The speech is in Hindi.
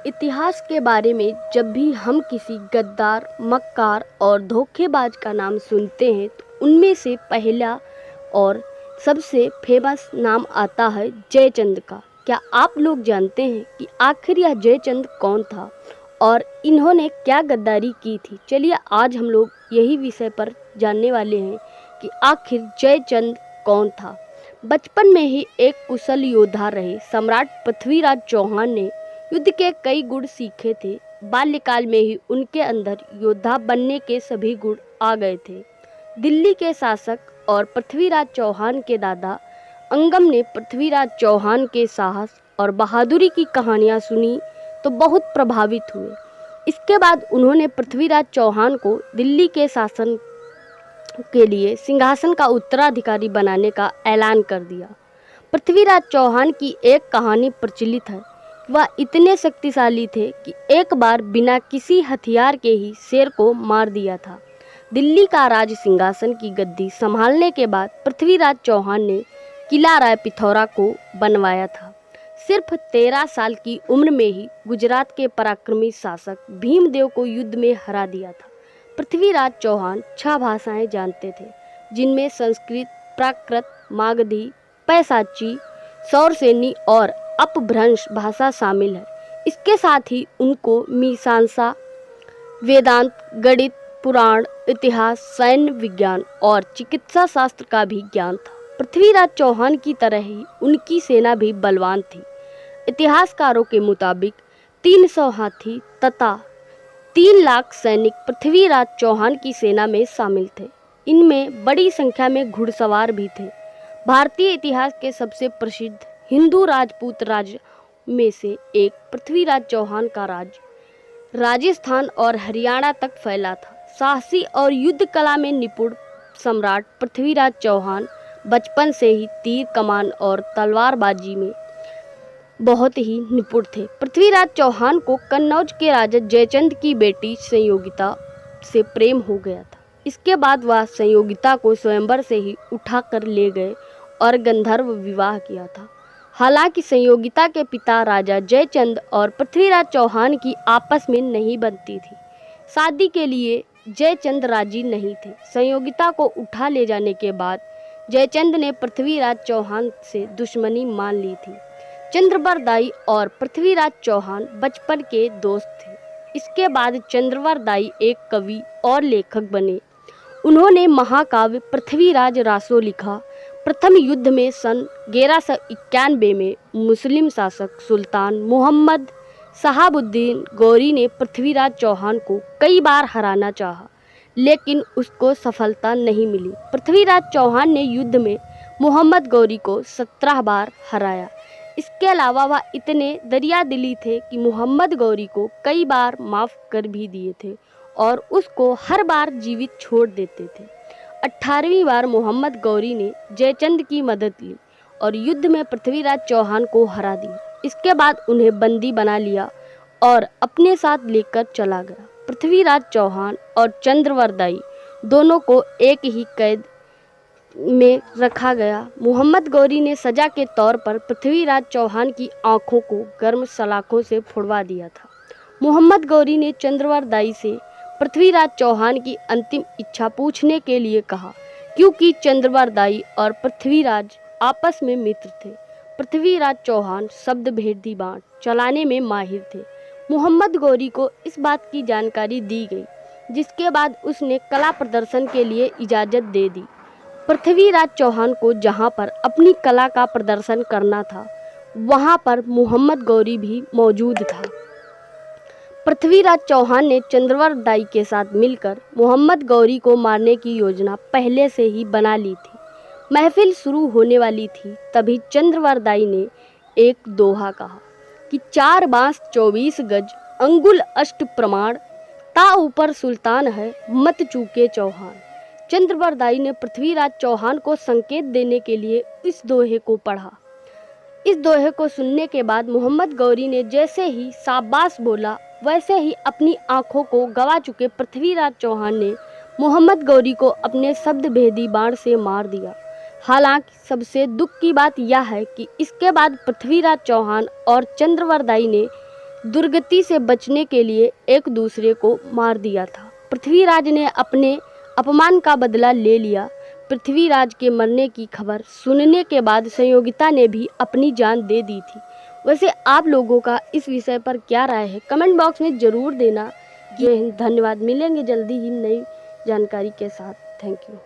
इतिहास के बारे में जब भी हम किसी गद्दार, मक्कार और धोखेबाज का नाम सुनते हैं तो उनमें से पहला और सबसे फेमस नाम आता है जयचंद का। क्या आप लोग जानते हैं कि आखिर यह जयचंद कौन था और इन्होंने क्या गद्दारी की थी? चलिए आज हम लोग यही विषय पर जानने वाले हैं कि आखिर जयचंद कौन था। बचपन में ही एक कुशल योद्धा रहे सम्राट पृथ्वीराज चौहान ने युद्ध के कई गुण सीखे थे। बाल्यकाल में ही उनके अंदर योद्धा बनने के सभी गुण आ गए थे। दिल्ली के शासक और पृथ्वीराज चौहान के दादा अंगम ने पृथ्वीराज चौहान के साहस और बहादुरी की कहानियां सुनी तो बहुत प्रभावित हुए। इसके बाद उन्होंने पृथ्वीराज चौहान को दिल्ली के शासन के लिए सिंहासन का उत्तराधिकारी बनाने का ऐलान कर दिया। पृथ्वीराज चौहान की एक कहानी प्रचलित है। वह इतने शक्तिशाली थे कि एक बार बिना किसी हथियार के ही शेर को मार दिया था। दिल्ली का राज सिंहासन की गद्दी संभालने के बाद पृथ्वीराज चौहान ने किला राय पिथौरा को बनवाया था। सिर्फ 13 साल की उम्र में ही गुजरात के पराक्रमी शासक भीमदेव को युद्ध में हरा दिया था। पृथ्वीराज चौहान 6 भाषाएं जानते थे, जिनमें संस्कृत, प्राकृत, मागधी, पैशाची, सौरसेनी और अपभ्रंश भाषा शामिल है। इसके साथ ही उनको मीमांसा, वेदांत, गणित, पुराण, इतिहास, सैन्य विज्ञान और चिकित्सा शास्त्र का भी ज्ञान था। पृथ्वीराज चौहान की तरह ही उनकी सेना भी बलवान थी। इतिहासकारों के मुताबिक 300 हाथी तथा 3 लाख सैनिक पृथ्वीराज चौहान की सेना में शामिल थे। इनमें बड़ी संख्या में घुड़सवार भी थे। भारतीय इतिहास के सबसे प्रसिद्ध हिंदू राजपूत राज में से एक पृथ्वीराज चौहान का राज राजस्थान और हरियाणा तक फैला था। साहसी और युद्ध कला में निपुण सम्राट पृथ्वीराज चौहान बचपन से ही तीर कमान और तलवारबाजी में बहुत ही निपुण थे। पृथ्वीराज चौहान को कन्नौज के राजा जयचंद की बेटी संयोगिता से प्रेम हो गया था। इसके बाद वह संयोगिता को स्वयंवर से ही उठा कर ले गए और गंधर्व विवाह किया था। हालांकि संयोगिता के पिता राजा जयचंद और पृथ्वीराज चौहान की आपस में नहीं बनती थी। शादी के लिए जयचंद राजी नहीं थे। संयोगिता को उठा ले जाने के बाद जयचंद ने पृथ्वीराज चौहान से दुश्मनी मान ली थी। चंद्रवर दाई और पृथ्वीराज चौहान बचपन के दोस्त थे। इसके बाद चंद्रवर दाई एक कवि और लेखक बने। उन्होंने महाकाव्य पृथ्वीराज रासो लिखा। प्रथम युद्ध में सन 1191 में मुस्लिम शासक सुल्तान मोहम्मद शहाबुद्दीन गौरी ने पृथ्वीराज चौहान को कई बार हराना चाहा, लेकिन उसको सफलता नहीं मिली। पृथ्वीराज चौहान ने युद्ध में मोहम्मद गौरी को 17 बार हराया। इसके अलावा वह इतने दरियादिली थे कि मोहम्मद गौरी को कई बार माफ़ कर भी दिए थे और उसको हर बार जीवित छोड़ देते थे। 18वीं बार मोहम्मद गौरी ने जयचंद की मदद ली और युद्ध में पृथ्वीराज चौहान को हरा दिया। इसके बाद उन्हें बंदी बना लिया और अपने साथ लेकर चला गया। पृथ्वीराज चौहान और चंद्रवर दाई दोनों को एक ही कैद में रखा गया। मोहम्मद गौरी ने सजा के तौर पर पृथ्वीराज चौहान की आंखों को गर्म सलाखों से फुड़वा दिया था। मोहम्मद गौरी ने चंद्रवर दाई से पृथ्वीराज चौहान की अंतिम इच्छा पूछने के लिए कहा, क्योंकि चंद्रवर दाई और पृथ्वीराज आपस में मित्र थे। पृथ्वीराज चौहान शब्द भेदी बाण चलाने में माहिर थे। मोहम्मद गौरी को इस बात की जानकारी दी गई, जिसके बाद उसने कला प्रदर्शन के लिए इजाज़त दे दी। पृथ्वीराज चौहान को जहां पर अपनी कला का प्रदर्शन करना था, वहां पर मोहम्मद गौरी भी मौजूद था। पृथ्वीराज चौहान ने चंद्रवर दाई के साथ मिलकर मोहम्मद गौरी को मारने की योजना पहले से ही बना ली थी। महफिल शुरू होने वाली थी, तभी चंद्रवर दाई ने एक दोहा कहा कि 4 बांस 24 गज अंगुल अष्ट प्रमाण, ता ऊपर सुल्तान है मत चूके चौहान। चंद्रवर दाई ने पृथ्वीराज चौहान को संकेत देने के लिए इस दोहे को पढ़ा। इस दोहे को सुनने के बाद मोहम्मद गौरी ने जैसे ही शाबाश बोला, वैसे ही अपनी आंखों को गवा चुके पृथ्वीराज चौहान ने मोहम्मद गौरी को अपने शब्द भेदी बाण से मार दिया। हालांकि सबसे दुख की बात यह है कि इसके बाद पृथ्वीराज चौहान और चंद्रवर दाई ने दुर्गति से बचने के लिए एक दूसरे को मार दिया था। पृथ्वीराज ने अपने अपमान का बदला ले लिया। पृथ्वीराज के मरने की खबर सुनने के बाद संयोगिता ने भी अपनी जान दे दी थी। वैसे आप लोगों का इस विषय पर क्या राय है, कमेंट बॉक्स में ज़रूर देना। जय हिंद, धन्यवाद। मिलेंगे जल्दी ही नई जानकारी के साथ। Thank you.